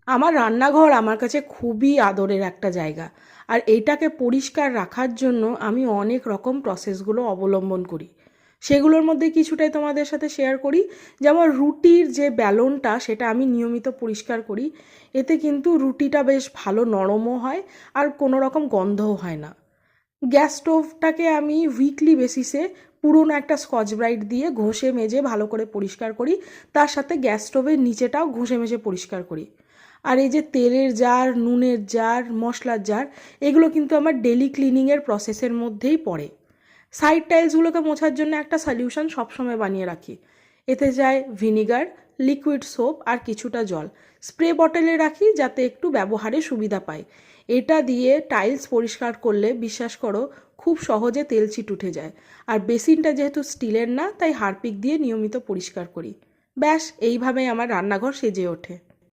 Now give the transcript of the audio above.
আমার রান্নাঘর আমার কাছে খুবই আদরের একটা জায়গা। আর এইটাকে পরিষ্কার রাখার জন্য আমি অনেক রকম প্রসেসগুলো অবলম্বন করি। সেগুলোর মধ্যে কিছুটাই তোমাদের সাথে শেয়ার করি। যেমন রুটির যে ব্যালনটা সেটা আমি নিয়মিত পরিষ্কার করি। এতে কিন্তু রুটিটা বেশ ভালো নরমও হয় আর কোনো রকম গন্ধও হয় না। গ্যাস স্টোভটাকে আমি উইকলি বেসিসে পুরনো একটা স্কচ ব্রাইট দিয়ে ঘষে মেজে ভালো করে পরিষ্কার করি। তার সাথে গ্যাস স্টোভের নিচেটাও ঘষে মেজে পরিষ্কার করি। আর এই যে তেলের জার, নুনের জার, মশলার জার, এগুলো কিন্তু আমার ডেলি ক্লিনিংয়ের প্রসেসের মধ্যেই পড়ে। সাইড টাইলসগুলোকে মোছার জন্য একটা সলিউশন সবসময় বানিয়ে রাখি। এতে যায় ভিনিগার, লিকুইড সোপ আর কিছুটা জল। স্প্রে বটলে রাখি যাতে একটু ব্যবহারে সুবিধা পায়। এটা দিয়ে টাইলস পরিষ্কার করলে বিশ্বাস করো খুব সহজে তেলচিট উঠে যায়। আর বেসিনটা যেহেতু স্টিলের না, তাই হারপিক দিয়ে নিয়মিত পরিষ্কার করি। ব্যাস এইভাবেই আমার রান্নাঘর সেজে ওঠে।